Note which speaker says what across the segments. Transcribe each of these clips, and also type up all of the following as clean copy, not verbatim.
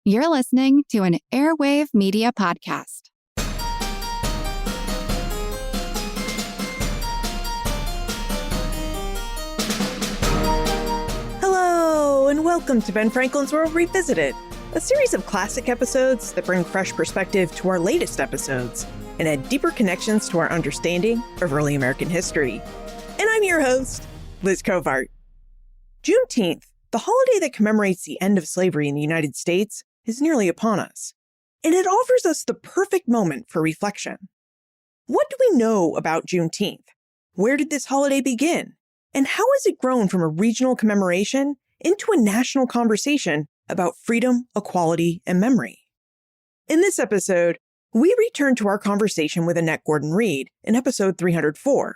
Speaker 1: You're listening to an Airwave Media Podcast.
Speaker 2: Hello, and welcome to Ben Franklin's World Revisited, a series of classic episodes that bring fresh perspective to our latest episodes and add deeper connections to our understanding of early American history. And I'm your host, Liz Covart. Juneteenth, the holiday that commemorates the end of slavery in the United States, is nearly upon us, and it offers us the perfect moment for reflection. What do we know about Juneteenth? Where did this holiday begin? And how has it grown from a regional commemoration into a national conversation about freedom, equality, and memory? In this episode, we return to our conversation with Annette Gordon-Reed in episode 304.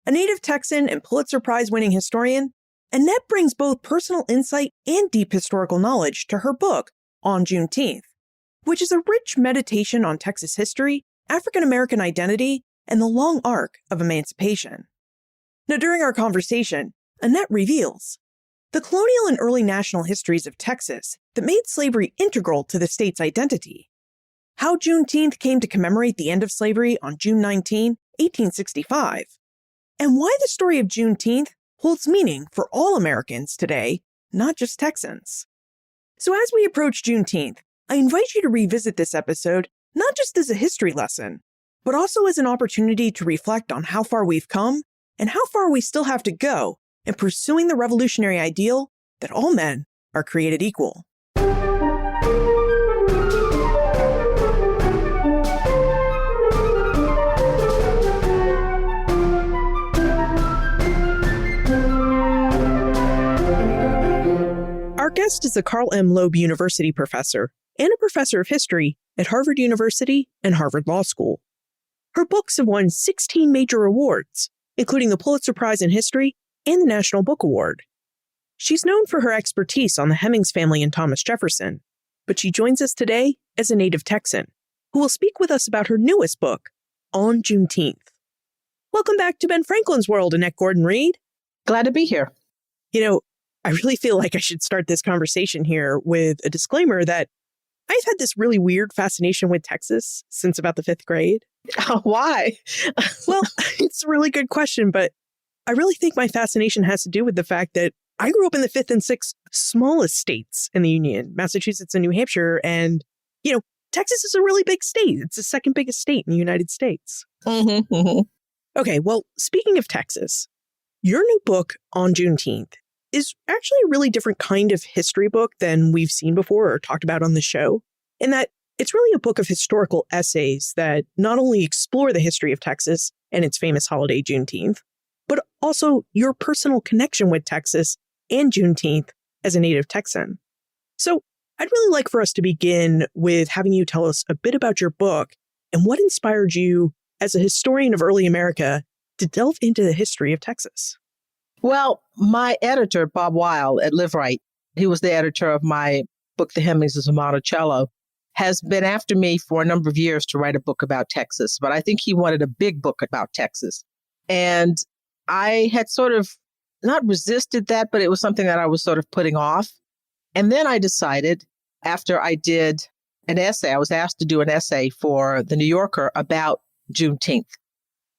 Speaker 2: A native Texan and Pulitzer Prize-winning historian, Annette brings both personal insight and deep historical knowledge to her book, On Juneteenth, which is a rich meditation on Texas history, African-American identity, and the long arc of emancipation. Now, during our conversation, Annette reveals the colonial and early national histories of Texas that made slavery integral to the state's identity, how Juneteenth came to commemorate the end of slavery on June 19, 1865, and why the story of Juneteenth holds meaning for all Americans today, not just Texans. So as we approach Juneteenth, I invite you to revisit this episode not just as a history lesson, but also as an opportunity to reflect on how far we've come and how far we still have to go in pursuing the revolutionary ideal that all men are created equal. Our guest is a Carl M. Loeb University professor and a professor of history at Harvard University and Harvard Law School. Her books have won 16 major awards, including the Pulitzer Prize in History and the National Book Award. She's known for her expertise on the Hemings family and Thomas Jefferson, but she joins us today as a native Texan, who will speak with us about her newest book, On Juneteenth. Welcome back to Ben Franklin's World, Annette Gordon-Reed.
Speaker 3: Glad to be here.
Speaker 2: You know, I really feel like I should start this conversation here with a disclaimer that I've had this really weird fascination with Texas since about the 5th grade.
Speaker 3: Why?
Speaker 2: Well, it's a really good question, but I really think my fascination has to do with the fact that I grew up in the 5th and 6th smallest states in the Union, Massachusetts and New Hampshire. And, you know, Texas is a really big state. It's the second biggest state in the United States.
Speaker 3: Mm-hmm, mm-hmm.
Speaker 2: Okay, well, speaking of Texas, your new book, On Juneteenth, is actually a really different kind of history book than we've seen before or talked about on the show, in that it's really a book of historical essays that not only explore the history of Texas and its famous holiday Juneteenth, but also your personal connection with Texas and Juneteenth as a native Texan. So I'd really like for us to begin with having you tell us a bit about your book and what inspired you as a historian of early America to delve into the history of Texas.
Speaker 3: Well, my editor, Bob Weil at Live Right, he was the editor of my book, The Hemings of Monticello, has been after me for a number of years to write a book about Texas. But I think he wanted a big book about Texas. And I had sort of not resisted that, but it was something that I was sort of putting off. And then I decided, after I did an essay, I was asked to do an essay for The New Yorker about Juneteenth.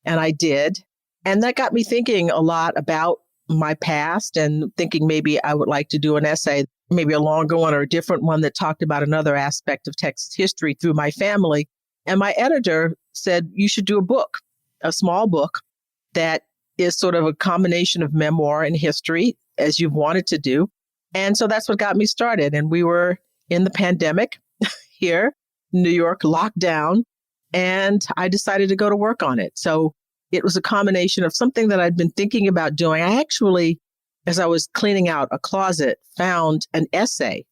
Speaker 3: And I did. And that got me thinking a lot about my past and thinking maybe I would like to do an essay, maybe a longer one or a different one that talked about another aspect of Texas history through my family. And my editor said, you should do a book, a small book that is sort of a combination of memoir and history, as you've wanted to do. And so that's what got me started. And we were in the pandemic here, New York, locked down, and I decided to go to work on it. So it was a combination of something that I'd been thinking about doing. I actually, as I was cleaning out a closet, found an essay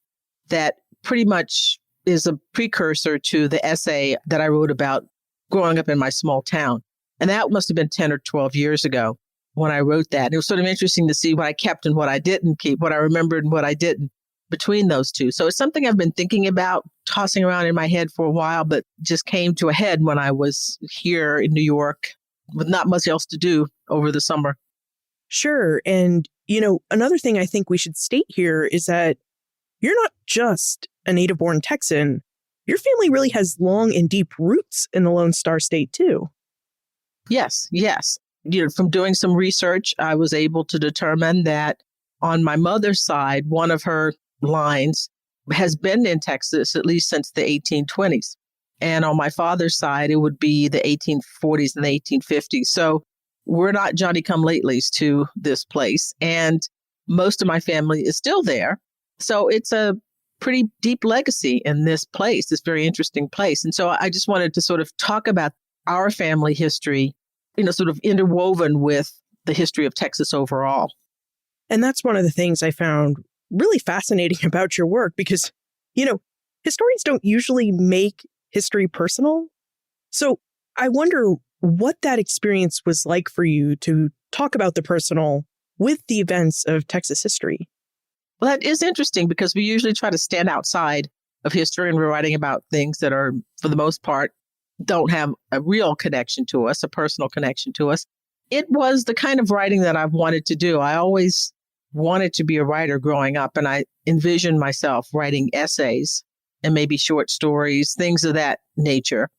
Speaker 3: that pretty much is a precursor to the essay that I wrote about growing up in my small town. And that must have been 10 or 12 years ago when I wrote that. And it was sort of interesting to see what I kept and what I didn't keep, what I remembered and what I didn't between those two. So it's something I've been thinking about, tossing around in my head for a while, but just came to a head when I was here in New York with not much else to do over the summer.
Speaker 2: Sure. And, you know, another thing I think we should state here is that you're not just a native-born Texan, your family really has long and deep roots in the Lone Star State, too.
Speaker 3: Yes. From doing some research, I was able to determine that on my mother's side, one of her lines has been in Texas at least since the 1820s. And on my father's side, it would be the 1840s and the 1850s. So we're not Johnny-come-latelys to this place. And most of my family is still there. So it's a pretty deep legacy in this place, this very interesting place. And so I just wanted to sort of talk about our family history, sort of interwoven with the history of Texas overall.
Speaker 2: And that's one of the things I found really fascinating about your work because, historians don't usually make history personal. So I wonder what that experience was like for you to talk about the personal with the events of Texas history.
Speaker 3: Well, that is interesting because we usually try to stand outside of history and we're writing about things that are, for the most part, don't have a real connection to us, a personal connection to us. It was the kind of writing that I've wanted to do. I always wanted to be a writer growing up, and I envisioned myself writing essays and maybe short stories, things of that nature.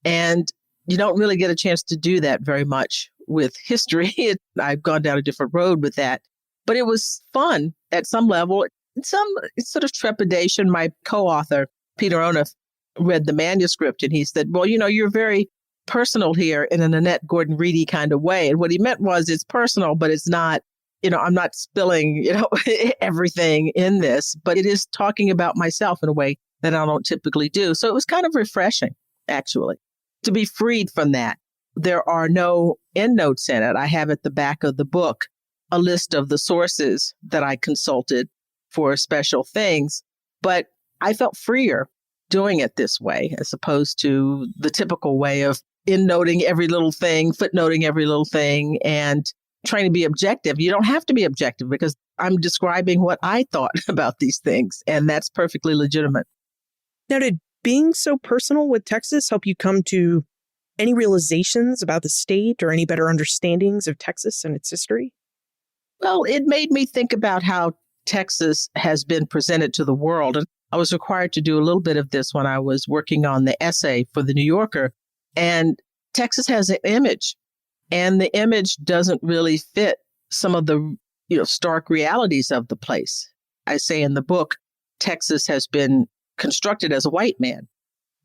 Speaker 3: And you don't really get a chance to do that very much with history. I've gone down a different road with that. But it was fun at some level, some sort of trepidation. My co-author, Peter Onuf, read the manuscript and he said, well, you're very personal here in an Annette Gordon Reedy kind of way. And what he meant was it's personal, but it's not, I'm not spilling, everything in this, but it is talking about myself in a way that I don't typically do. So it was kind of refreshing, actually, to be freed from that. There are no endnotes in it. I have at the back of the book a list of the sources that I consulted for special things, but I felt freer doing it this way as opposed to the typical way of endnoting every little thing, footnoting every little thing, and trying to be objective. You don't have to be objective because I'm describing what I thought about these things, and that's perfectly legitimate.
Speaker 2: Now, did being so personal with Texas help you come to any realizations about the state or any better understandings of Texas and its history?
Speaker 3: Well, it made me think about how Texas has been presented to the world. And I was required to do a little bit of this when I was working on the essay for The New Yorker. And Texas has an image, and the image doesn't really fit some of the stark realities of the place. I say in the book, Texas has been constructed as a white man,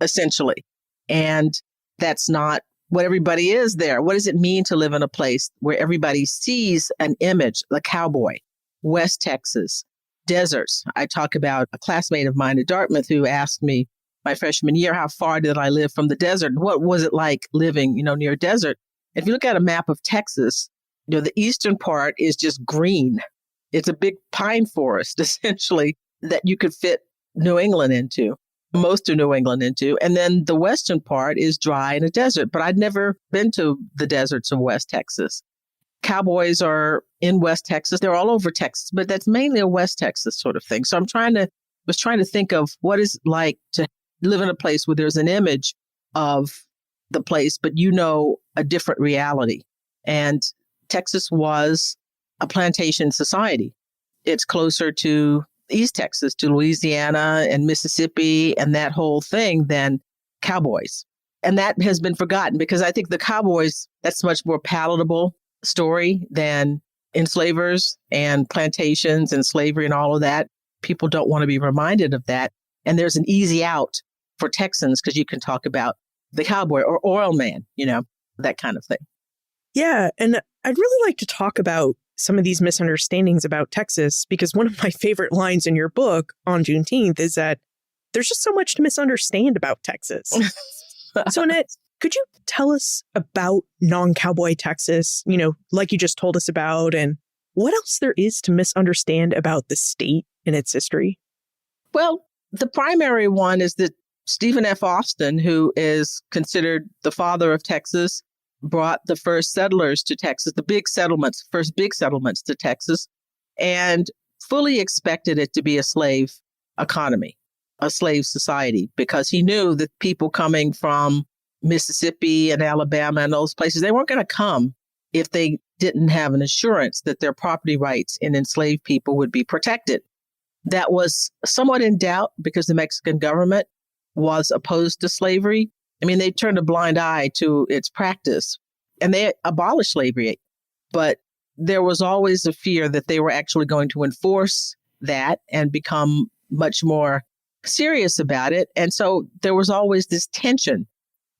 Speaker 3: essentially. And that's not what everybody is there. What does it mean to live in a place where everybody sees an image, the cowboy, West Texas, deserts? I talk about a classmate of mine at Dartmouth who asked me my freshman year, how far did I live from the desert? What was it like living, near a desert? If you look at a map of Texas, the eastern part is just green. It's a big pine forest, essentially, that you could fit New England into. Most of New England into. And then the western part is dry and a desert. But I'd never been to the deserts of West Texas. Cowboys are in West Texas. They're all over Texas, but that's mainly a West Texas sort of thing. So I was trying to think of what it's like to live in a place where there's an image of the place, but a different reality. And Texas was a plantation society. It's closer to East Texas, to Louisiana and Mississippi and that whole thing than cowboys. And that has been forgotten because I think the cowboys, that's a much more palatable story than enslavers and plantations and slavery and all of that. People don't want to be reminded of that. And there's an easy out for Texans because you can talk about the cowboy or oil man, that kind of thing.
Speaker 2: Yeah. And I'd really like to talk about some of these misunderstandings about Texas, because one of my favorite lines in your book on Juneteenth is that there's just so much to misunderstand about Texas. So Annette, could you tell us about non-cowboy Texas, like you just told us about, and what else there is to misunderstand about the state and its history?
Speaker 3: Well, the primary one is that Stephen F. Austin, who is considered the father of Texas, brought the first settlers to Texas, first big settlements to Texas, and fully expected it to be a slave economy, a slave society, because he knew that people coming from Mississippi and Alabama and those places, they weren't going to come if they didn't have an assurance that their property rights in enslaved people would be protected. that was somewhat in doubt because the Mexican government was opposed to slavery. I mean, they turned a blind eye to its practice and they abolished slavery. But there was always a fear that they were actually going to enforce that and become much more serious about it. And so there was always this tension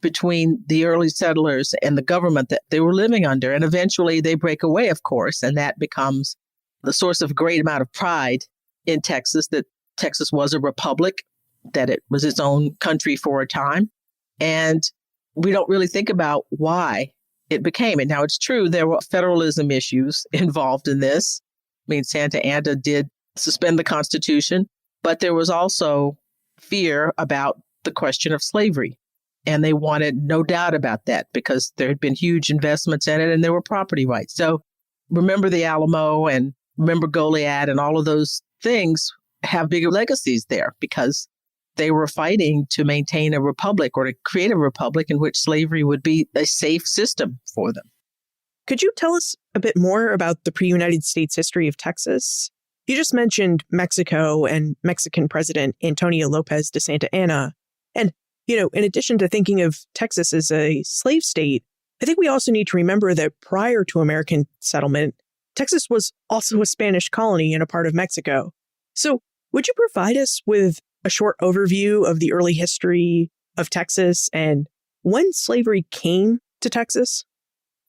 Speaker 3: between the early settlers and the government that they were living under. And eventually they break away, of course, and that becomes the source of a great amount of pride in Texas, that Texas was a republic, that it was its own country for a time. And we don't really think about why it became it. Now, it's true, there were federalism issues involved in this. I mean, Santa Anna did suspend the Constitution, but there was also fear about the question of slavery. And they wanted no doubt about that because there had been huge investments in it and there were property rights. So remember the Alamo and remember Goliad and all of those things have bigger legacies there because they were fighting to maintain a republic or to create a republic in which slavery would be a safe system for them.
Speaker 2: Could you tell us a bit more about the pre-United States history of Texas? You just mentioned Mexico and Mexican President Antonio Lopez de Santa Anna. And, in addition to thinking of Texas as a slave state, I think we also need to remember that prior to American settlement, Texas was also a Spanish colony and a part of Mexico. So would you provide us with a short overview of the early history of Texas and when slavery came to Texas?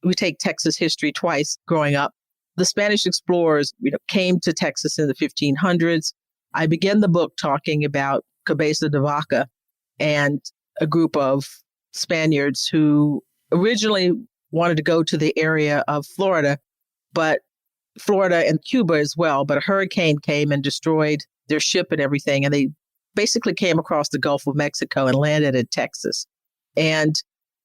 Speaker 3: We take Texas history twice growing up. The Spanish explorers came to Texas in the 1500s. I began the book talking about Cabeza de Vaca and a group of Spaniards who originally wanted to go to the area of Florida, but Florida and Cuba as well. But a hurricane came and destroyed their ship and everything. And they basically came across the Gulf of Mexico and landed in Texas. And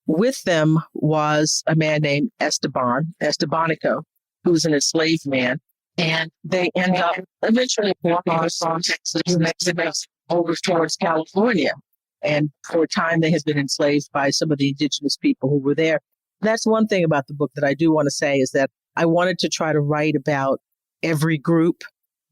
Speaker 3: with them was a man named Estebanico, who was an enslaved man. And they end up eventually walking from Texas to Mexico over towards California. And for a time, they had been enslaved by some of the indigenous people who were there. That's one thing about the book that I do want to say is that I wanted to try to write about every group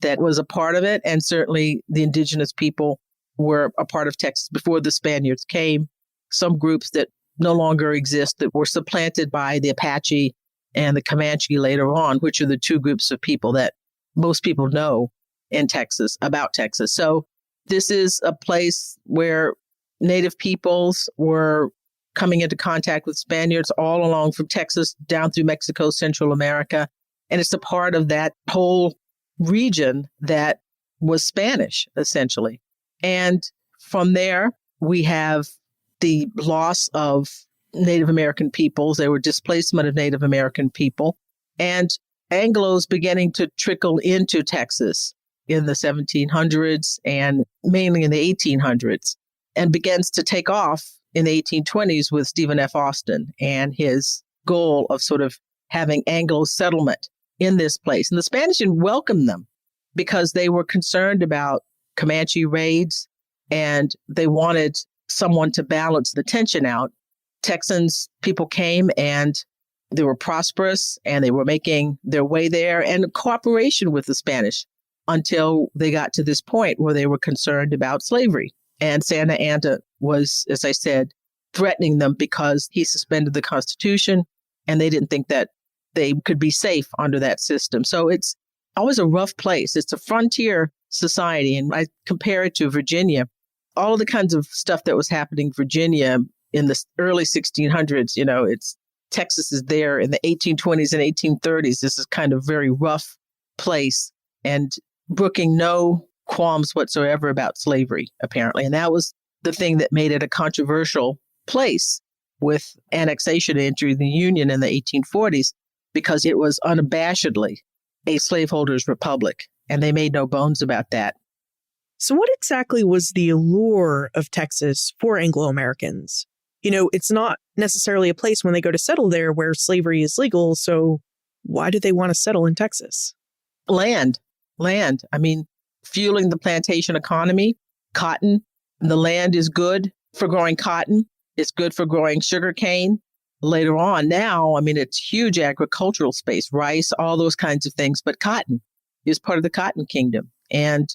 Speaker 3: that was a part of it. And certainly the indigenous people were a part of Texas before the Spaniards came. Some groups that no longer exist that were supplanted by the Apache and the Comanche later on, which are the two groups of people that most people know in Texas, about Texas. So this is a place where Native peoples were coming into contact with Spaniards all along from Texas down through Mexico, Central America. And it's a part of that whole region that was Spanish, essentially. And from there, we have the loss of Native American peoples. There were displacement of Native American people. And Anglos beginning to trickle into Texas in the 1700s and mainly in the 1800s, and begins to take off in the 1820s with Stephen F. Austin and his goal of sort of having Anglo settlement in this place. And the Spanish welcomed them because they were concerned about Comanche raids and they wanted someone to balance the tension out. Texans, people came and they were prosperous and they were making their way there and cooperation with the Spanish until they got to this point where they were concerned about slavery. And Santa Anna was, as I said, threatening them because he suspended the Constitution and they didn't think that they could be safe under that system. So it's always a rough place. It's a frontier society. And I compare it to Virginia. All of the kinds of stuff that was happening in Virginia in the early 1600s, Texas is there in the 1820s and 1830s. This is kind of very rough place and brooking no qualms whatsoever about slavery, apparently. And that was the thing that made it a controversial place with annexation entry the Union in the 1840s, because it was unabashedly a slaveholders' republic. And they made no bones about that.
Speaker 2: So what exactly was the allure of Texas for Anglo-Americans? It's not necessarily a place when they go to settle there where slavery is legal. So why do they want to settle in Texas?
Speaker 3: Land. I mean, fueling the plantation economy, cotton. The land is good for growing cotton. It's good for growing sugarcane. Later on now, I mean, it's huge agricultural space, rice, all those kinds of things. But cotton is part of the cotton kingdom. And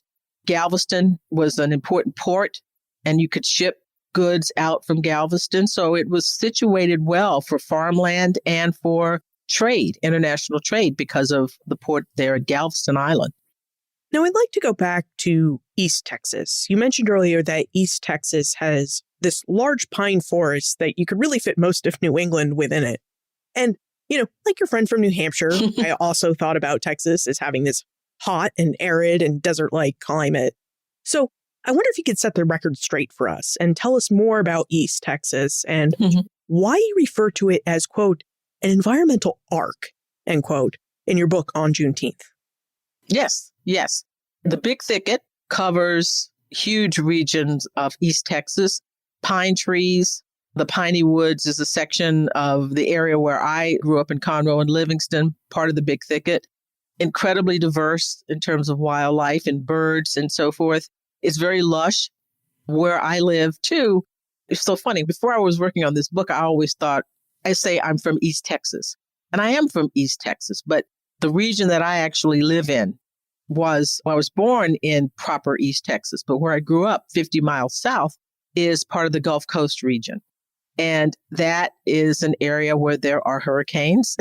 Speaker 3: Galveston was an important port, and you could ship goods out from Galveston. So it was situated well for farmland and for trade, international trade, because of the port there at Galveston Island.
Speaker 2: Now, I'd like to go back to East Texas. You mentioned earlier that East Texas has this large pine forest that you could really fit most of New England within it. And, like your friend from New Hampshire, I also thought about Texas as having this hot and arid and desert-like climate. So I wonder if you could set the record straight for us and tell us more about East Texas and why you refer to it as, quote, an environmental arc, end quote, in your book on Juneteenth.
Speaker 3: Yes. The Big Thicket covers huge regions of East Texas, pine trees. The Piney Woods is a section of the area where I grew up in Conroe and Livingston, part of the Big Thicket. Incredibly diverse in terms of wildlife and birds and so forth. It's very lush. Where I live, too, it's so funny. Before I was working on this book, I always thought, I say I'm from East Texas. And I am from East Texas, but the region that I actually live in I was born in proper East Texas, but where I grew up 50 miles south is part of the Gulf Coast region. And that is an area where there are hurricanes.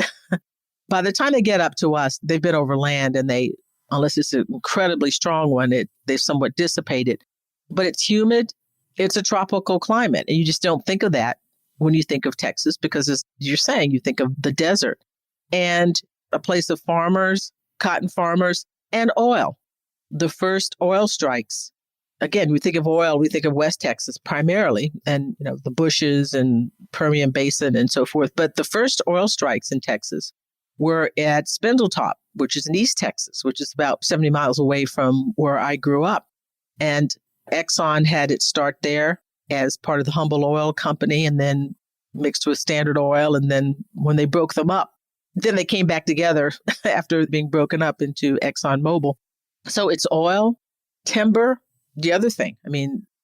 Speaker 3: By the time they get up to us, they've been over land, and unless it's an incredibly strong one, they've somewhat dissipated. But it's humid. It's a tropical climate. And you just don't think of that when you think of Texas, because as you're saying, you think of the desert and a place of farmers, cotton farmers, and oil. The first oil strikes, again, we think of oil, we think of West Texas primarily, and the Bushes and Permian Basin and so forth. But the first oil strikes in Texas were at Spindletop, which is in East Texas, which is about 70 miles away from where I grew up. And Exxon had its start there as part of the Humble Oil Company, and then mixed with Standard Oil. And then when they broke them up, then they came back together after being broken up into ExxonMobil. So it's oil, timber. The other thing,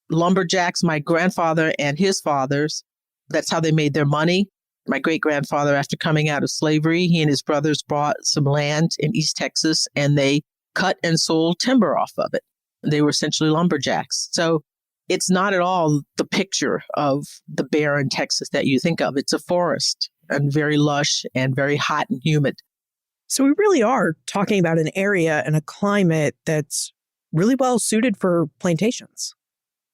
Speaker 3: lumberjacks, my grandfather and his fathers, that's how they made their money. My great-grandfather, after coming out of slavery, he and his brothers bought some land in East Texas, and they cut and sold timber off of it. They were essentially lumberjacks. So it's not at all the picture of the barren Texas that you think of. It's a forest, and very lush and very hot and humid.
Speaker 2: So we really are talking about an area and a climate that's really well suited for plantations.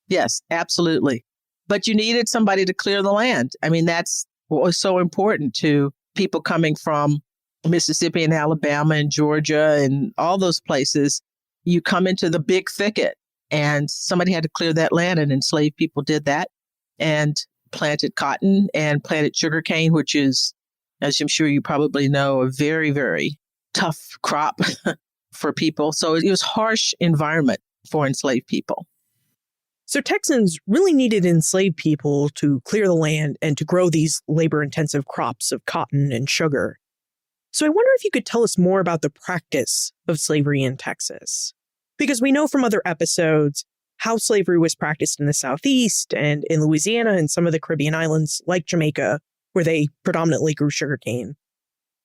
Speaker 3: Yes, absolutely. But you needed somebody to clear the land. That's what was so important to people coming from Mississippi and Alabama and Georgia and all those places. You come into the Big Thicket, and somebody had to clear that land, and enslaved people did that and planted cotton and planted sugarcane, which is, as I'm sure you probably know, a very, very tough crop for people. So it was a harsh environment for enslaved people.
Speaker 2: So Texans really needed enslaved people to clear the land and to grow these labor-intensive crops of cotton and sugar. So I wonder if you could tell us more about the practice of slavery in Texas. Because we know from other episodes how slavery was practiced in the Southeast and in Louisiana and some of the Caribbean islands like Jamaica, where they predominantly grew sugarcane.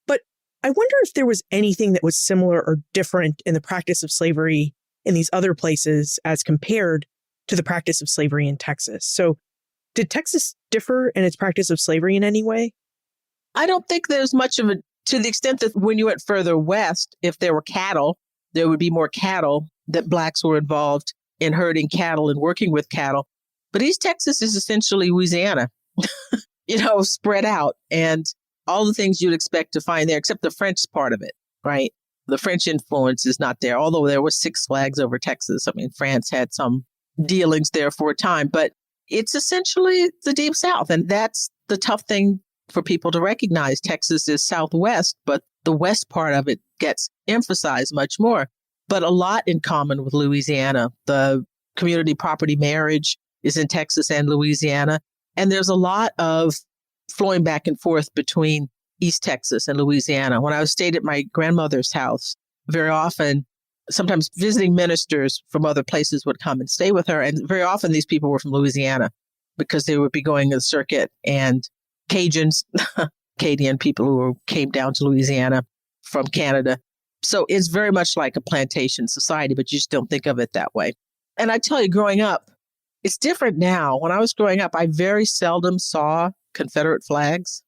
Speaker 2: But I wonder if there was anything that was similar or different in the practice of slavery in these other places as compared to the practice of slavery in Texas. So did Texas differ in its practice of slavery in any way?
Speaker 3: I don't think there's much of a, to the extent that when you went further west, if there were cattle, there would be more cattle, that blacks were involved in herding cattle and working with cattle. But East Texas is essentially Louisiana, spread out, and all the things you'd expect to find there, except the French part of it, right? The French influence is not there, although there was Six Flags over Texas. France had some dealings there for a time, but it's essentially the Deep South. And that's the tough thing for people to recognize. Texas is Southwest, but the west part of it gets emphasized much more. But a lot in common with Louisiana. The community property marriage is in Texas and Louisiana. And there's a lot of flowing back and forth between East Texas and Louisiana. When I stayed at my grandmother's house, very often, sometimes visiting ministers from other places would come and stay with her. And very often these people were from Louisiana because they would be going to the circuit, and Cajuns, Acadian people who came down to Louisiana from Canada, So it's very much like a plantation society, but you just don't think of it that way. And I tell you, growing up, it's different now. When I was growing up, I very seldom saw Confederate flags.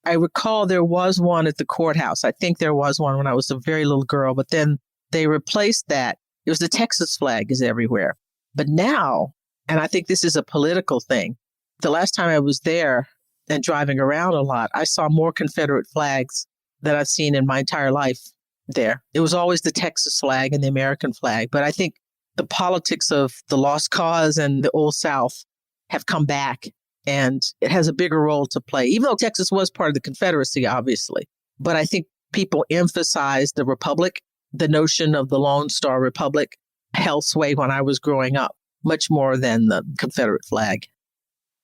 Speaker 3: I recall there was one at the courthouse. I think there was one when I was a very little girl, but then they replaced that. It was the Texas flag is everywhere. But now, and I think this is a political thing, the last time I was there and driving around a lot, I saw more Confederate flags than I've seen in my entire life there. It was always the Texas flag and the American flag. But I think the politics of the Lost Cause and the Old South have come back, and it has a bigger role to play, even though Texas was part of the Confederacy, obviously. But I think people emphasize the Republic, the notion of the Lone Star Republic held sway when I was growing up, much more than the Confederate flag.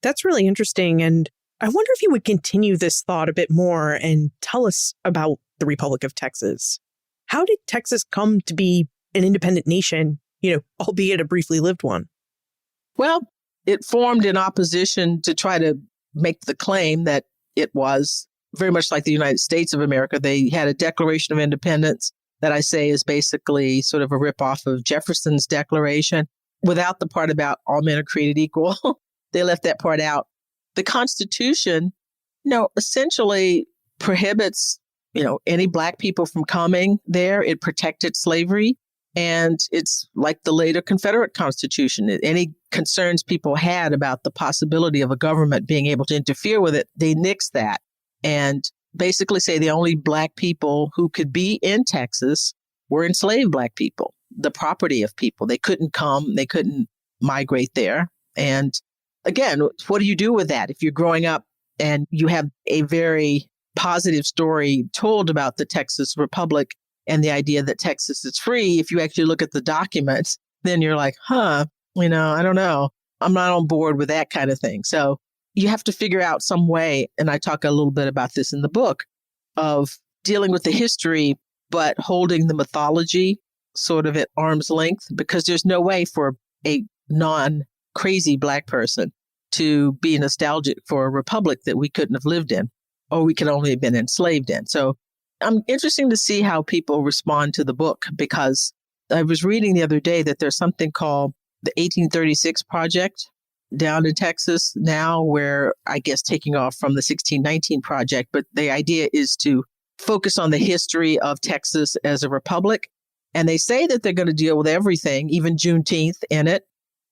Speaker 2: That's really interesting. And I wonder if you would continue this thought a bit more and tell us about the Republic of Texas. How did Texas come to be an independent nation, albeit a briefly lived one?
Speaker 3: Well, it formed in opposition to try to make the claim that it was very much like the United States of America. They had a Declaration of Independence that I say is basically sort of a ripoff of Jefferson's Declaration without the part about all men are created equal. They left that part out. The Constitution, essentially prohibits, any Black people from coming there. It protected slavery. And it's like the later Confederate Constitution. Any concerns people had about the possibility of a government being able to interfere with it, they nixed that and basically say the only Black people who could be in Texas were enslaved Black people, the property of people. They couldn't come, they couldn't migrate there. And again, what do you do with that if you're growing up and you have a very positive story told about the Texas Republic and the idea that Texas is free? If you actually look at the documents, then you're like, I don't know. I'm not on board with that kind of thing. So you have to figure out some way, and I talk a little bit about this in the book, of dealing with the history, but holding the mythology sort of at arm's length, because there's no way for a non-crazy Black person to be nostalgic for a republic that we couldn't have lived in, or we could only have been enslaved in. So I'm interested to see how people respond to the book, because I was reading the other day that there's something called the 1836 Project down in Texas now, where I guess taking off from the 1619 Project. But the idea is to focus on the history of Texas as a republic. And they say that they're going to deal with everything, even Juneteenth in it.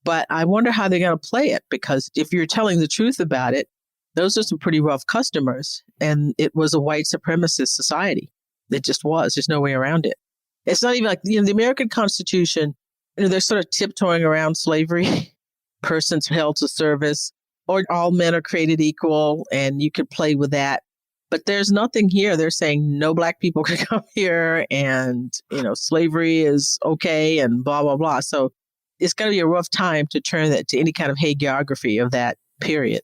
Speaker 3: But I wonder how they're going to play it, because if you're telling the truth about it, those are some pretty rough customers. And it was a white supremacist society. It just was. There's no way around it. It's not even like, the American Constitution, they're sort of tiptoeing around slavery, persons held to service, or all men are created equal, and you could play with that. But there's nothing here. They're saying no Black people can come here, and, slavery is okay, and blah, blah, blah. So it's going to be a rough time to turn that to any kind of hagiography of that period.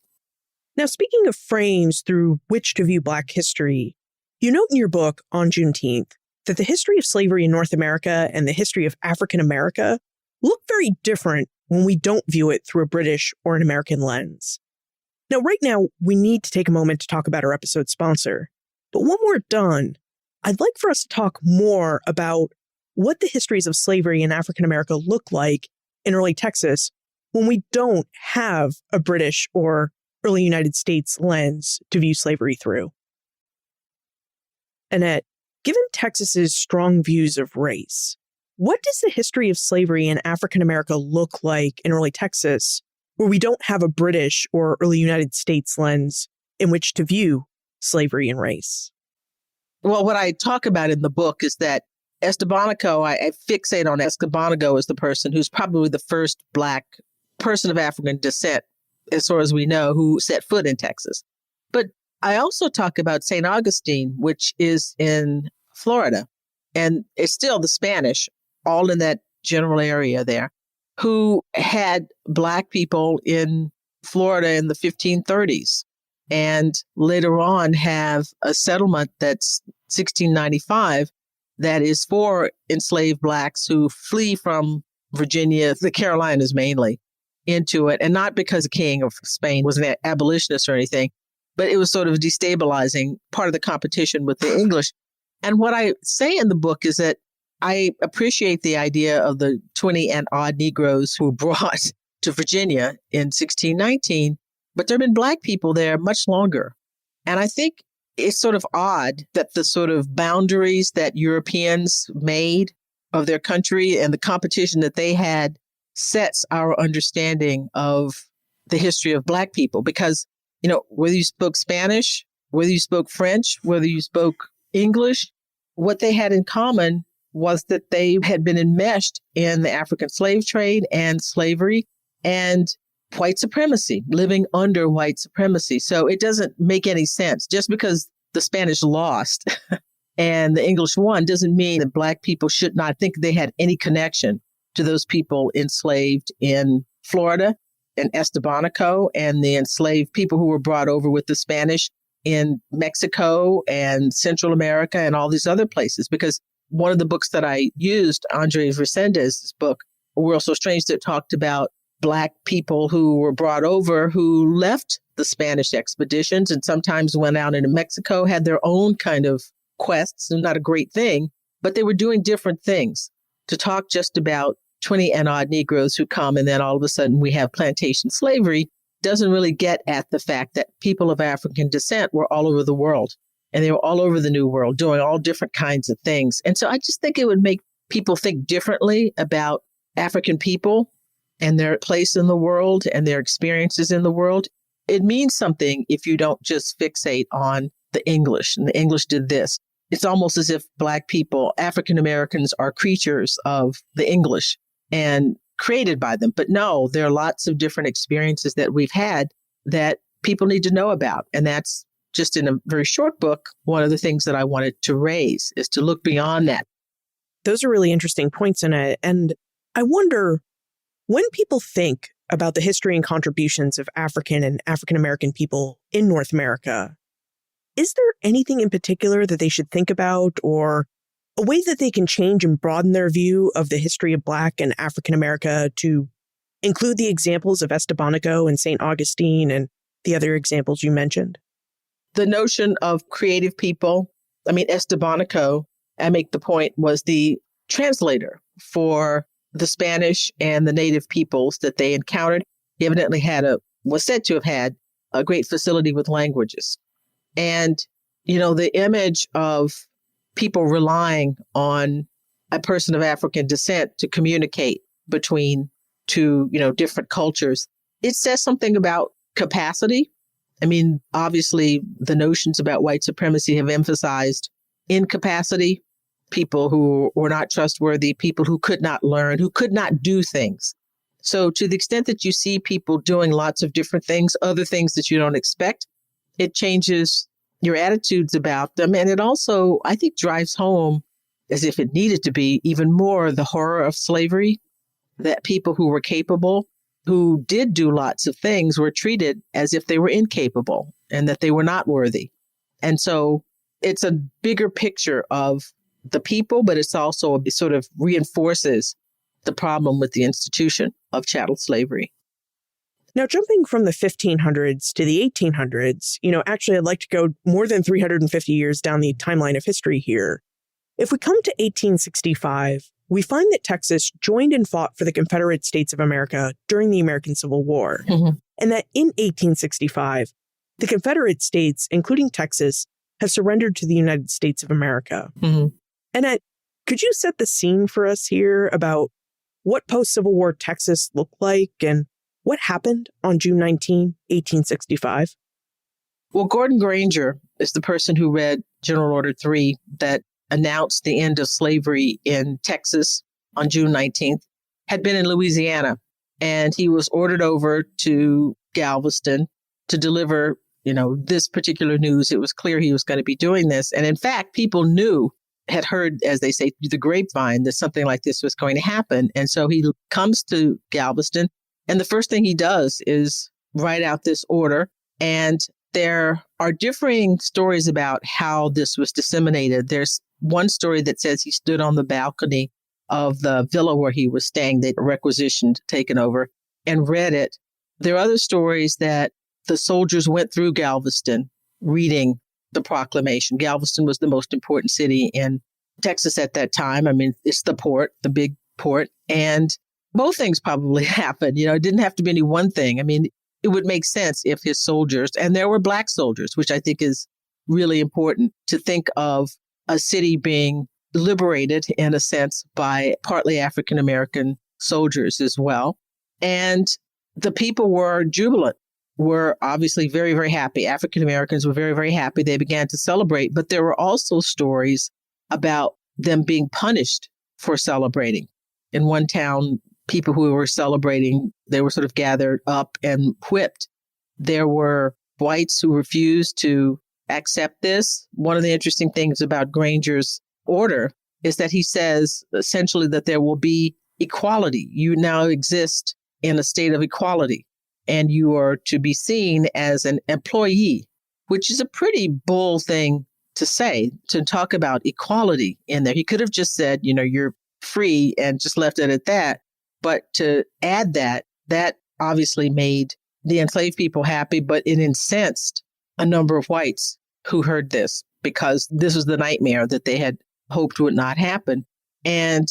Speaker 2: Now, speaking of frames through which to view Black history, you note in your book on Juneteenth that the history of slavery in North America and the history of African America look very different when we don't view it through a British or an American lens. Now, right now, we need to take a moment to talk about our episode sponsor. But when we're done, I'd like for us to talk more about what the histories of slavery in African America look like in early Texas when we don't have a British or early United States lens to view slavery through. Annette, given Texas's strong views of race, what does the history of slavery in African America look like in early Texas, where we don't have a British or early United States lens in which to view slavery and race?
Speaker 3: Well, what I talk about in the book is that Estebanico, I fixate on Estebanico as the person who's probably the first Black person of African descent, as far as we know, who set foot in Texas. But I also talk about St. Augustine, which is in Florida, and it's still the Spanish, all in that general area there, who had Black people in Florida in the 1530s, and later on have a settlement that's 1695 that is for enslaved Blacks who flee from Virginia, the Carolinas mainly, into it. And not because the king of Spain was an abolitionist or anything, but it was sort of destabilizing part of the competition with the English. And what I say in the book is that I appreciate the idea of the 20 and odd Negroes who were brought to Virginia in 1619, but there have been Black people there much longer. And I think it's sort of odd that the sort of boundaries that Europeans made of their country and the competition that they had sets our understanding of the history of Black people. Because, whether you spoke Spanish, whether you spoke French, whether you spoke English, what they had in common was that they had been enmeshed in the African slave trade and slavery and white supremacy, living under white supremacy. So it doesn't make any sense. Just because the Spanish lost and the English won doesn't mean that Black people should not think they had any connection to those people enslaved in Florida and Estebanico and the enslaved people who were brought over with the Spanish in Mexico and Central America and all these other places. Because one of the books that I used, Andre Resendes' book, A World So Strange, that talked about Black people who were brought over who left the Spanish expeditions and sometimes went out into Mexico, had their own kind of quests, and not a great thing, but they were doing different things. To talk just about 20 and odd Negroes who come and then all of a sudden we have plantation slavery doesn't really get at the fact that people of African descent were all over the world. And they were all over the New World doing all different kinds of things. And so I just think it would make people think differently about African people and their place in the world and their experiences in the world. It means something if you don't just fixate on the English and the English did this. It's almost as if Black people, African Americans, are creatures of the English and created by them. But no, there are lots of different experiences that we've had that people need to know about. And that's just in a very short book. One of the things that I wanted to raise is to look beyond that.
Speaker 2: Those are really interesting points in it. And I wonder, when people think about the history and contributions of African and African American people in North America, is there anything in particular that they should think about, or a way that they can change and broaden their view of the history of Black and African America to include the examples of Estebanico and St. Augustine and the other examples you mentioned?
Speaker 3: The notion of creative people, Estebanico, I make the point, was the translator for the Spanish and the native peoples that they encountered. He evidently was said to have had a great facility with languages. And, the image of people relying on a person of African descent to communicate between two, different cultures, it says something about capacity. Obviously, the notions about white supremacy have emphasized incapacity, people who were not trustworthy, people who could not learn, who could not do things. So to the extent that you see people doing lots of different things, other things that you don't expect, it changes your attitudes about them. And it also, I think, drives home, as if it needed to be, even more the horror of slavery, that people who were capable, who did do lots of things, were treated as if they were incapable and that they were not worthy. And so it's a bigger picture of the people, but it sort of reinforces the problem with the institution of chattel slavery.
Speaker 2: Now, jumping from the 1500s to the 1800s, actually, I'd like to go more than 350 years down the timeline of history here. If we come to 1865, we find that Texas joined and fought for the Confederate States of America during the American Civil War.
Speaker 3: Mm-hmm.
Speaker 2: And that in 1865, the Confederate States, including Texas, have surrendered to the United States of America.
Speaker 3: Mm-hmm.
Speaker 2: Annette, could you set the scene for us here about what post-Civil War Texas looked like and what happened on June 19, 1865?
Speaker 3: Well, Gordon Granger is the person who read General Order 3 that announced the end of slavery in Texas on June 19th, had been in Louisiana, and he was ordered over to Galveston to deliver, this particular news. It was clear he was going to be doing this. And in fact, people had heard, as they say, through the grapevine, that something like this was going to happen. And so he comes to Galveston, and the first thing he does is write out this order. And there are differing stories about how this was disseminated. There's one story that says he stood on the balcony of the villa where he was staying, they requisitioned, taken over, and read it. There are other stories that the soldiers went through Galveston reading the proclamation. Galveston was the most important city in Texas at that time. I mean, it's the port, the big port. And both things probably happened. It didn't have to be any one thing. I mean, it would make sense if his soldiers, and there were Black soldiers, which I think is really important to think of a city being liberated in a sense by partly African-American soldiers as well. And the people were jubilant, were obviously very, very happy. African-Americans were very, very happy. They began to celebrate, but there were also stories about them being punished for celebrating. In one town, people who were celebrating, they were sort of gathered up and whipped. There were whites who refused to accept this. One of the interesting things about Granger's order is that he says essentially that there will be equality. You now exist in a state of equality, and you are to be seen as an employee, which is a pretty bold thing to say, to talk about equality in there. He could have just said, you're free and just left it at that. But to add that obviously made the enslaved people happy, but it incensed a number of whites who heard this, because this was the nightmare that they had hoped would not happen. And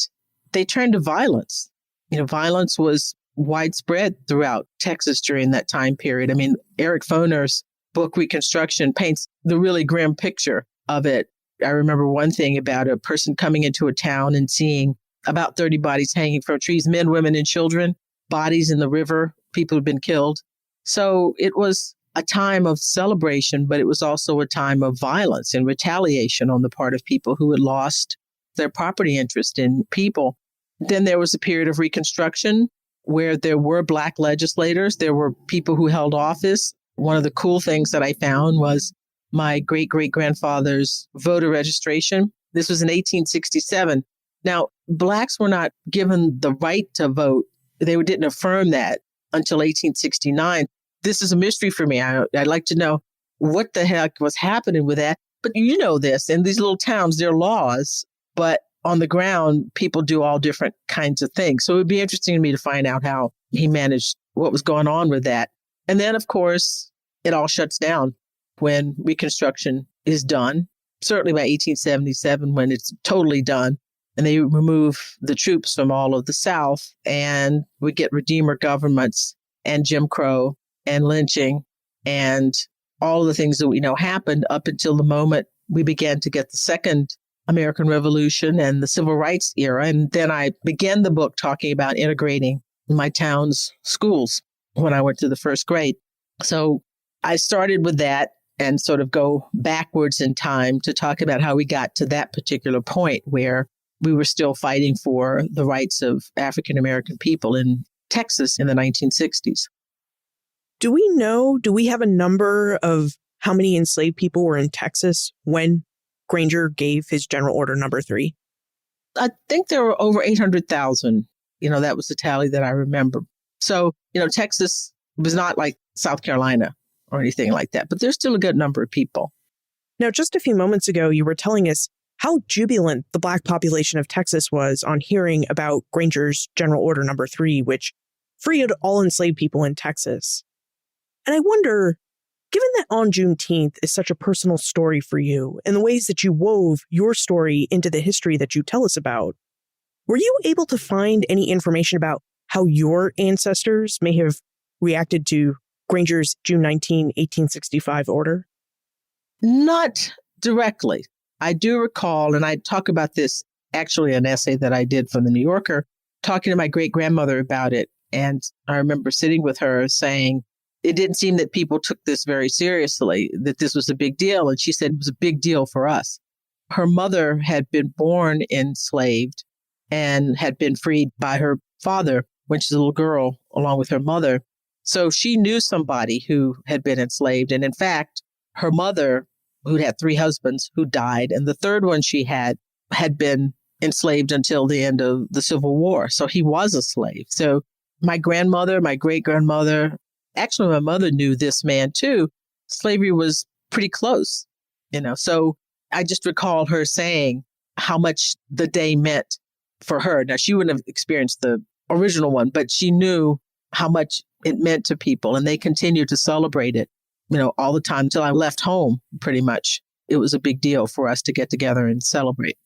Speaker 3: they turned to violence. Violence was widespread throughout Texas during that time period. I mean, Eric Foner's book, Reconstruction, paints the really grim picture of it. I remember one thing about a person coming into a town and seeing about 30 bodies hanging from trees, men, women, and children, bodies in the river, people who've been killed. So it was a time of celebration, but it was also a time of violence and retaliation on the part of people who had lost their property interest in people. Then there was a period of Reconstruction where there were Black legislators. There were people who held office. One of the cool things that I found was my great-great-grandfather's voter registration. This was in 1867. Now, Blacks were not given the right to vote. They didn't affirm that until 1869. This is a mystery for me. I'd like to know what the heck was happening with that. But you know this, in these little towns, there are laws, but on the ground, people do all different kinds of things. So it would be interesting to me to find out how he managed what was going on with that. And then, of course, it all shuts down when Reconstruction is done, certainly by 1877, when it's totally done. And they remove the troops from all of the South, and we get Redeemer governments and Jim Crow and lynching and all of the things that we know happened up until the moment we began to get the Second American Revolution and the Civil Rights era. And then I began the book talking about integrating my town's schools when I went to the first grade. So I started with that and sort of go backwards in time to talk about how we got to that particular point where we were still fighting for the rights of African American people in Texas in the 1960s.
Speaker 2: Do we have a number of how many enslaved people were in Texas when Granger gave his General Order Number 3?
Speaker 3: I think there were over 800,000. That was the tally that I remember. So, Texas was not like South Carolina or anything like that, but there's still a good number of people.
Speaker 2: Now, just a few moments ago, you were telling us how jubilant the Black population of Texas was on hearing about Granger's General Order Number 3, which freed all enslaved people in Texas. And I wonder, given that on Juneteenth is such a personal story for you and the ways that you wove your story into the history that you tell us about, were you able to find any information about how your ancestors may have reacted to Granger's June 19, 1865 order?
Speaker 3: Not directly. I do recall, and I talk about this actually an essay that I did for the New Yorker, talking to my great-grandmother about it. And I remember sitting with her saying, it didn't seem that people took this very seriously, that this was a big deal. And she said it was a big deal for us. Her mother had been born enslaved and had been freed by her father when she was a little girl, along with her mother. So she knew somebody who had been enslaved. And in fact, her mother, who'd had 3 husbands who died, and the third one she had been enslaved until the end of the Civil War. So he was a slave. So my grandmother, my great-grandmother, actually my mother knew this man too. Slavery was pretty close, So I just recall her saying how much the day meant for her. Now, she wouldn't have experienced the original one, but she knew how much it meant to people, and they continued to celebrate it, all the time until I left home, pretty much. it was a big deal for us to get together and celebrate.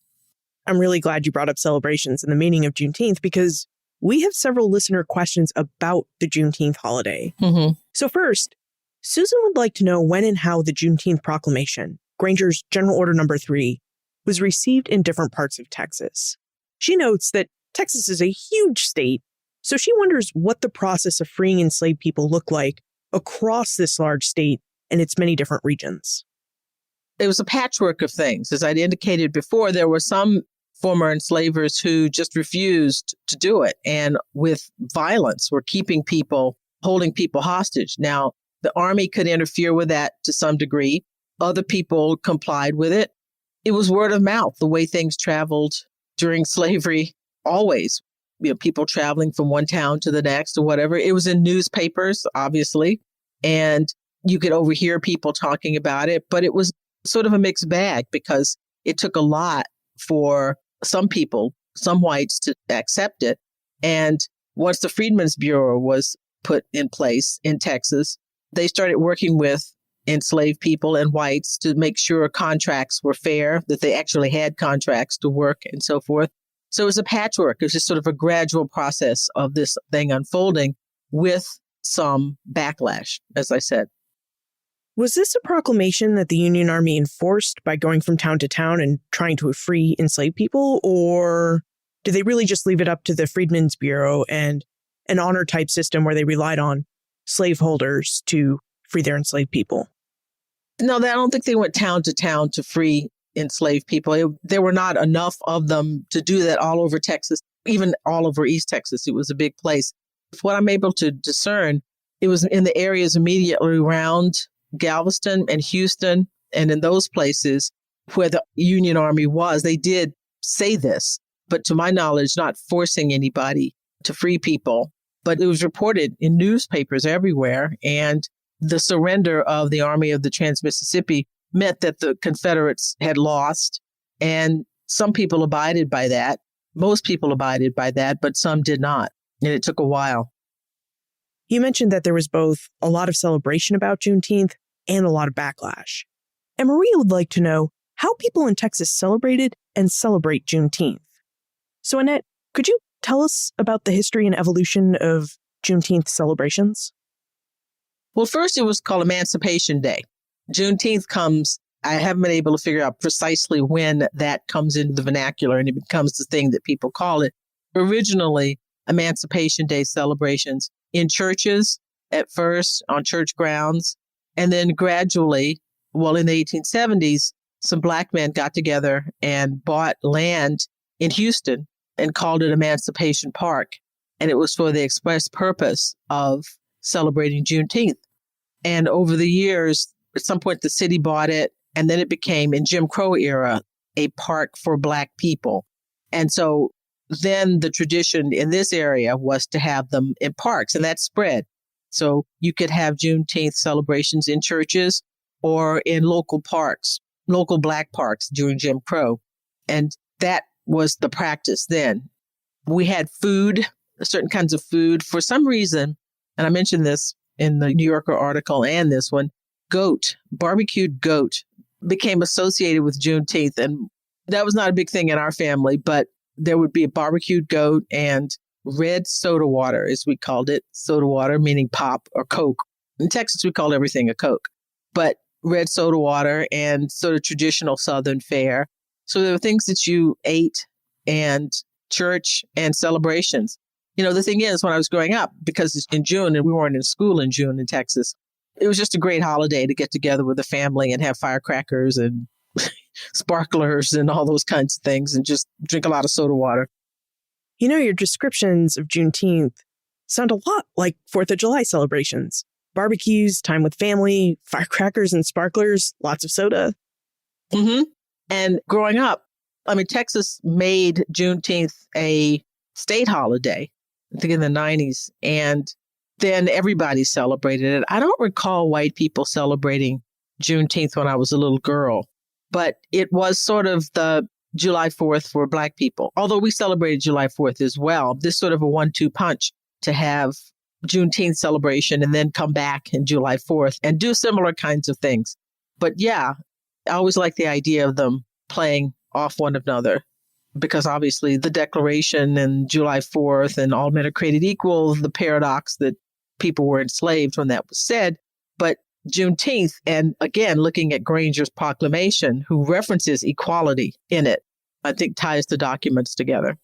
Speaker 2: I'm really glad you brought up celebrations and the meaning of Juneteenth because we have several listener questions about the Juneteenth holiday.
Speaker 3: Mm-hmm.
Speaker 2: So first, Susan would like to know when and how the Juneteenth Proclamation, Granger's General Order Number 3, was received in different parts of Texas. She notes that Texas is a huge state, so she wonders what the process of freeing enslaved people looked like across this large state and its many different regions.
Speaker 3: It was a patchwork of things. As I'd indicated before, there were some former enslavers who just refused to do it and with violence were holding people hostage. Now, the army could interfere with that to some degree. Other people complied with it. It was word of mouth, the way things traveled during slavery, always. People traveling from one town to the next or whatever. It was in newspapers, obviously, and you could overhear people talking about it. But it was sort of a mixed bag because it took a lot for some people, some whites, to accept it. And once the Freedmen's Bureau was put in place in Texas, they started working with enslaved people and whites to make sure contracts were fair, that they actually had contracts to work and so forth. So it was a patchwork. It was just sort of a gradual process of this thing unfolding with some backlash, as I said.
Speaker 2: Was this a proclamation that the Union Army enforced by going from town to town and trying to free enslaved people? Or did they really just leave it up to the Freedmen's Bureau and an honor type system where they relied on slaveholders to free their enslaved people?
Speaker 3: No, I don't think they went town to free enslaved people. There were not enough of them to do that all over Texas, even all over East Texas. It was a big place. What I'm able to discern, it was in the areas immediately around Galveston and Houston, and in those places where the Union Army was. They did say this, but to my knowledge, not forcing anybody to free people. But it was reported in newspapers everywhere, and the surrender of the Army of the Trans-Mississippi meant that the Confederates had lost, and some people abided by that. Most people abided by that, but some did not, and it took a while.
Speaker 2: You mentioned that there was both a lot of celebration about Juneteenth and a lot of backlash. And Maria would like to know how people in Texas celebrated and celebrate Juneteenth. So Annette, could you tell us about the history and evolution of Juneteenth celebrations?
Speaker 3: Well, first it was called Emancipation Day. Juneteenth comes, I haven't been able to figure out precisely when that comes into the vernacular and it becomes the thing that people call it. Originally, Emancipation Day celebrations in churches at first, on church grounds, and then gradually, in the 1870s, some Black men got together and bought land in Houston and called it Emancipation Park. And it was for the express purpose of celebrating Juneteenth. And over the years, at some point, the city bought it, and then it became, in Jim Crow era, a park for Black people. And so then the tradition in this area was to have them in parks, and that spread. So you could have Juneteenth celebrations in churches or in local parks, local Black parks during Jim Crow. And that was the practice then. We had food, certain kinds of food. For some reason, and I mentioned this in the New Yorker article and this one, barbecued goat became associated with Juneteenth. And that was not a big thing in our family, but there would be a barbecued goat and red soda water, as we called it. Soda water, meaning pop or Coke. In Texas, we called everything a Coke. But red soda water and sort of traditional Southern fare. So there were things that you ate and church and celebrations. The thing is, when I was growing up, because it's in June and we weren't in school in June in Texas, it was just a great holiday to get together with the family and have firecrackers and sparklers and all those kinds of things and just drink a lot of soda water.
Speaker 2: Your descriptions of Juneteenth sound a lot like 4th of July celebrations. Barbecues, time with family, firecrackers and sparklers, lots of soda.
Speaker 3: Mm-hmm. And growing up, Texas made Juneteenth a state holiday, I think in the 90s. And then everybody celebrated it. I don't recall white people celebrating Juneteenth when I was a little girl, but it was sort of the July 4th for Black people. Although we celebrated July 4th as well, this sort of a 1-2 punch to have Juneteenth celebration and then come back in July 4th and do similar kinds of things. But yeah, I always like the idea of them playing off one another because obviously the Declaration and July 4th and all men are created equal, the paradox that people were enslaved when that was said. But Juneteenth, and again, looking at Granger's proclamation, who references equality in it, I think ties the documents together.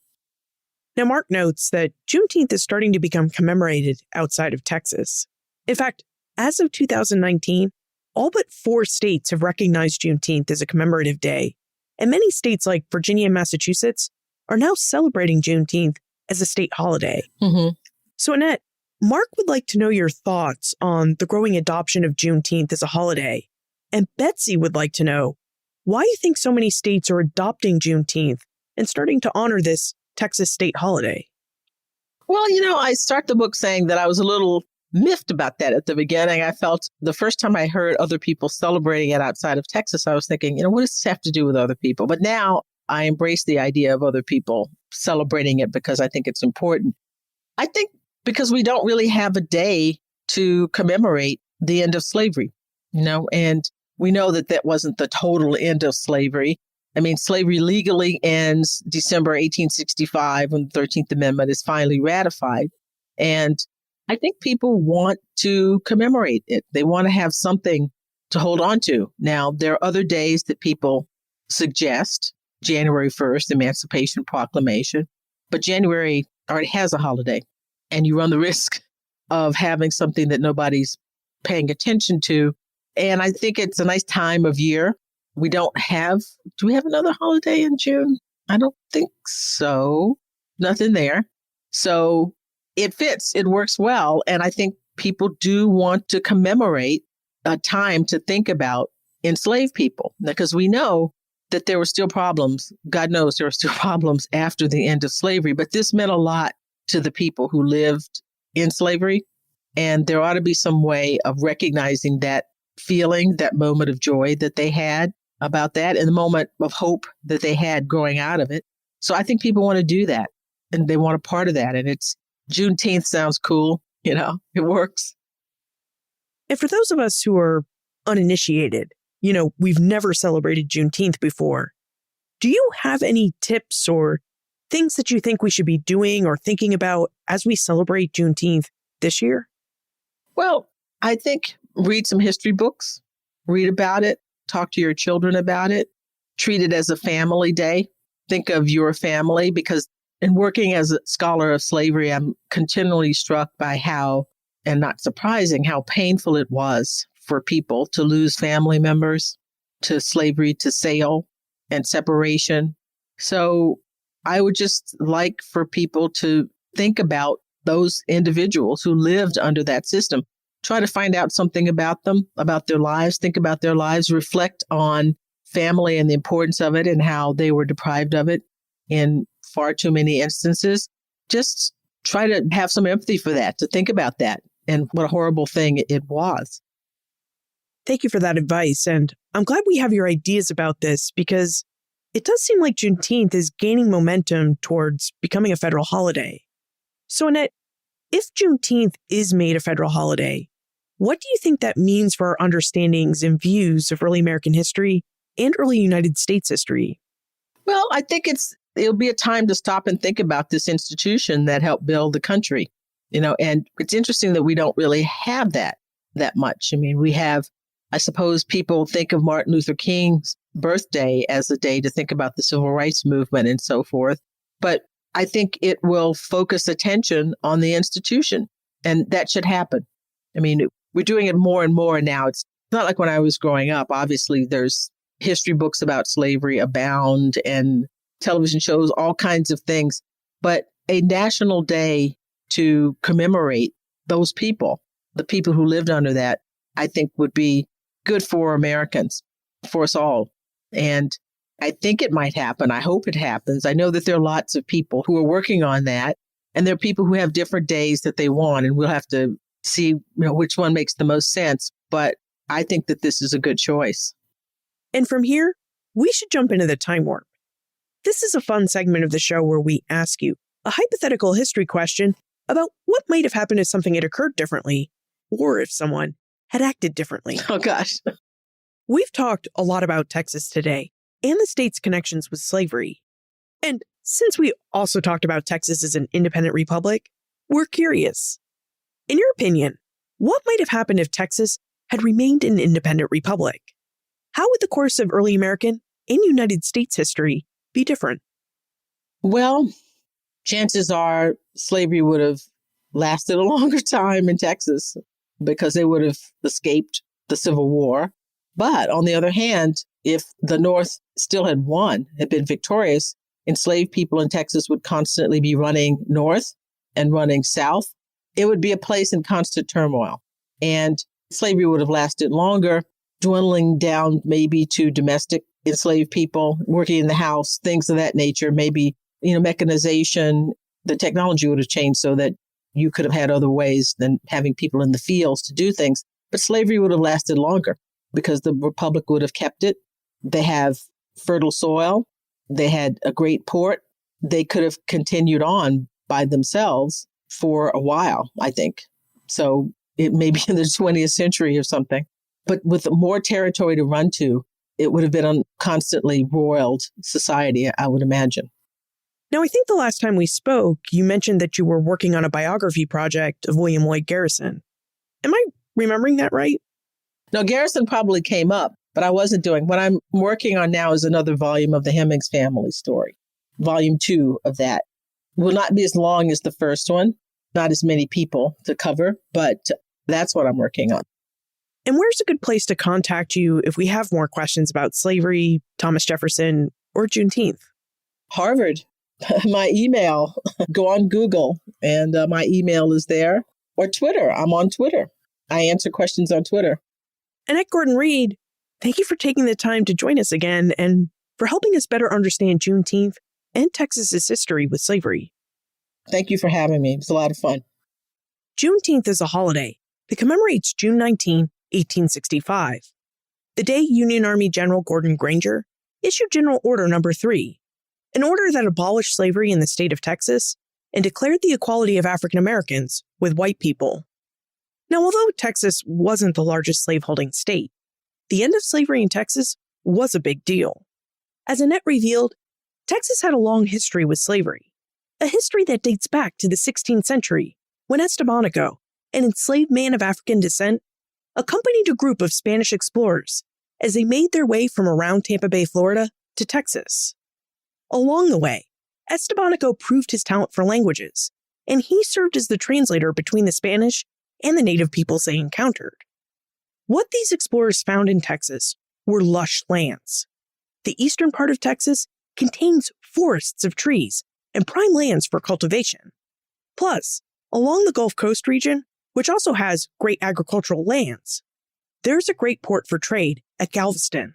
Speaker 2: Now, Mark notes that Juneteenth is starting to become commemorated outside of Texas. In fact, as of 2019, all but 4 states have recognized Juneteenth as a commemorative day, and many states like Virginia and Massachusetts are now celebrating Juneteenth as a state holiday.
Speaker 3: Mm-hmm.
Speaker 2: So, Annette, Mark would like to know your thoughts on the growing adoption of Juneteenth as a holiday. And Betsy would like to know why you think so many states are adopting Juneteenth and starting to honor this Texas state holiday.
Speaker 3: Well, I start the book saying that I was a little miffed about that at the beginning. I felt the first time I heard other people celebrating it outside of Texas, I was thinking, what does this have to do with other people? But now I embrace the idea of other people celebrating it because I think it's important. I think because we don't really have a day to commemorate the end of slavery, and we know that that wasn't the total end of slavery. I mean, slavery legally ends December 1865 when the 13th Amendment is finally ratified. And I think people want to commemorate it. They want to have something to hold on to. Now, there are other days that people suggest. January 1st, Emancipation Proclamation. But January already has a holiday. And you run the risk of having something that nobody's paying attention to. And I think it's a nice time of year. Do we have another holiday in June? I don't think so. Nothing there. So it fits. It works well. And I think people do want to commemorate a time to think about enslaved people because we know that there were still problems. God knows there were still problems after the end of slavery. But this meant a lot to the people who lived in slavery. And there ought to be some way of recognizing that feeling, that moment of joy that they had about that and the moment of hope that they had growing out of it. So I think people want to do that and they want a part of that. And it's Juneteenth sounds cool. It works.
Speaker 2: And for those of us who are uninitiated, we've never celebrated Juneteenth before. Do you have any tips or things that you think we should be doing or thinking about as we celebrate Juneteenth this year?
Speaker 3: Well, I think read some history books, read about it, talk to your children about it, treat it as a family day. Think of your family because in working as a scholar of slavery, I'm continually struck by how, and not surprising, how painful it was for people to lose family members to slavery, to sale and separation. So I would just like for people to think about those individuals who lived under that system. Try to find out something about them, about their lives, think about their lives, reflect on family and the importance of it and how they were deprived of it in far too many instances. Just try to have some empathy for that, to think about that and what a horrible thing it was.
Speaker 2: Thank you for that advice. And I'm glad we have your ideas about this because it does seem like Juneteenth is gaining momentum towards becoming a federal holiday. So, Annette, if Juneteenth is made a federal holiday, what do you think that means for our understandings and views of early American history and early United States history?
Speaker 3: Well, I think it'll be a time to stop and think about this institution that helped build the country, and it's interesting that we don't really have that much. I mean, we have, I suppose people think of Martin Luther King's birthday as a day to think about the civil rights movement and so forth. But I think it will focus attention on the institution, and that should happen. I mean, we're doing it more and more now. It's not like when I was growing up. Obviously, there's history books about slavery abound and television shows, all kinds of things. But a national day to commemorate those people, the people who lived under that, I think would be good for Americans, for us all. And I think it might happen. I hope it happens. I know that there are lots of people who are working on that. And there are people who have different days that they want. And we'll have to see which one makes the most sense. But I think that this is a good choice.
Speaker 2: And from here, we should jump into the time warp. This is a fun segment of the show where we ask you a hypothetical history question about what might have happened if something had occurred differently, or if someone had acted differently.
Speaker 3: Oh, gosh.
Speaker 2: We've talked a lot about Texas today and the state's connections with slavery. And since we also talked about Texas as an independent republic, we're curious. In your opinion, what might have happened if Texas had remained an independent republic? How would the course of early American and United States history be different?
Speaker 3: Well, chances are slavery would have lasted a longer time in Texas because they would have escaped the Civil War. But on the other hand, if the North still had won, had been victorious, enslaved people in Texas would constantly be running north and running south. It would be a place in constant turmoil. And slavery would have lasted longer, dwindling down maybe to domestic enslaved people working in the house, things of that nature. Maybe, mechanization, the technology would have changed so that you could have had other ways than having people in the fields to do things. But slavery would have lasted longer because the Republic would have kept it. They have fertile soil. They had a great port. They could have continued on by themselves for a while, I think. So it may be in the 20th century or something. But with more territory to run to, it would have been a constantly roiled society, I would imagine.
Speaker 2: Now, I think the last time we spoke, you mentioned that you were working on a biography project of William Lloyd Garrison. Am I remembering that right?
Speaker 3: No, Garrison probably came up, but I wasn't doing. What I'm working on now is another volume of the Hemmings family story. Volume 2 of that will not be as long as the first one, not as many people to cover, but that's what I'm working on.
Speaker 2: And where's a good place to contact you if we have more questions about slavery, Thomas Jefferson, or Juneteenth?
Speaker 3: Harvard. My email. Go on Google, and my email is there. Or Twitter. I'm on Twitter. I answer questions on Twitter.
Speaker 2: Annette Gordon-Reed, thank you for taking the time to join us again and for helping us better understand Juneteenth and Texas's history with slavery.
Speaker 3: Thank you for having me. It was a lot of fun.
Speaker 2: Juneteenth is a holiday that commemorates June 19, 1865, the day Union Army General Gordon Granger issued General Order No. 3, an order that abolished slavery in the state of Texas and declared the equality of African Americans with white people. Now, although Texas wasn't the largest slaveholding state, the end of slavery in Texas was a big deal. As Annette revealed, Texas had a long history with slavery, a history that dates back to the 16th century when Estebanico, an enslaved man of African descent, accompanied a group of Spanish explorers as they made their way from around Tampa Bay, Florida, to Texas. Along the way, Estebanico proved his talent for languages, and he served as the translator between the Spanish and the native peoples they encountered. What these explorers found in Texas were lush lands. The eastern part of Texas contains forests of trees and prime lands for cultivation. Plus, along the Gulf Coast region, which also has great agricultural lands, there's a great port for trade at Galveston.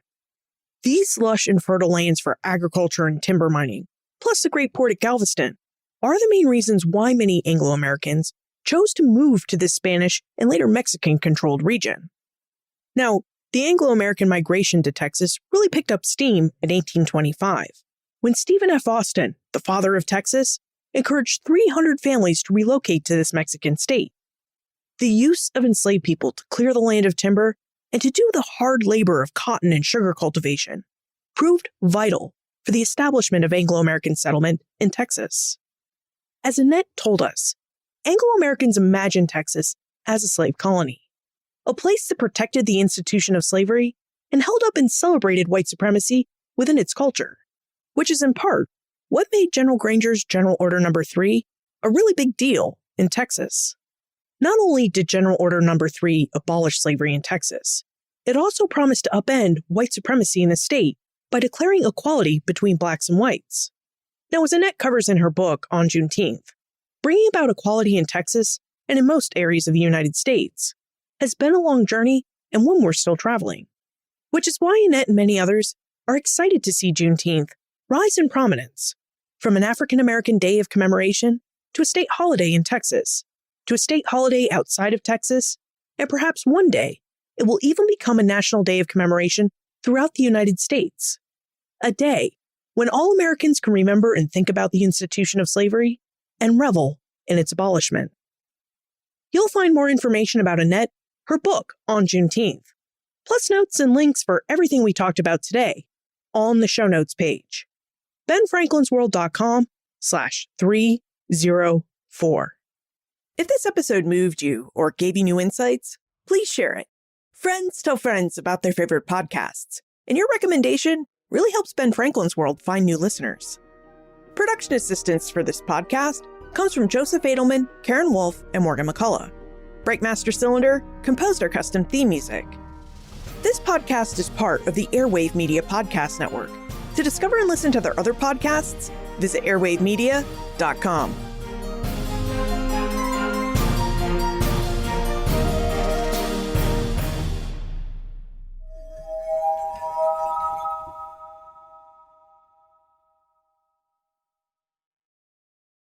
Speaker 2: These lush and fertile lands for agriculture and timber mining, plus the great port at Galveston, are the main reasons why many Anglo-Americans chose to move to this Spanish and later Mexican-controlled region. Now, the Anglo-American migration to Texas really picked up steam in 1825, when Stephen F. Austin, the father of Texas, encouraged 300 families to relocate to this Mexican state. The use of enslaved people to clear the land of timber and to do the hard labor of cotton and sugar cultivation proved vital for the establishment of Anglo-American settlement in Texas. As Annette told us, Anglo-Americans imagined Texas as a slave colony, a place that protected the institution of slavery and held up and celebrated white supremacy within its culture, which is in part what made General Granger's General Order No. 3 a really big deal in Texas. Not only did General Order No. 3 abolish slavery in Texas, it also promised to upend white supremacy in the state by declaring equality between blacks and whites. Now, as Annette covers in her book on Juneteenth, bringing about equality in Texas and in most areas of the United States has been a long journey and one we're still traveling, which is why Annette and many others are excited to see Juneteenth rise in prominence, from an African-American day of commemoration to a state holiday in Texas, to a state holiday outside of Texas, and perhaps one day it will even become a national day of commemoration throughout the United States. A day when all Americans can remember and think about the institution of slavery and revel in its abolishment. You'll find more information about Annette, her book on Juneteenth, plus notes and links for everything we talked about today on the show notes page. benfranklinsworld.com/304. If this episode moved you or gave you new insights, please share it. Friends tell friends about their favorite podcasts, and your recommendation really helps Ben Franklin's World find new listeners. Production assistance for this podcast comes from Joseph Edelman, Karen Wolf, and Morgan McCullough. Breakmaster Cylinder composed our custom theme music. This podcast is part of the Airwave Media Podcast Network. To discover and listen to their other podcasts, visit airwavemedia.com.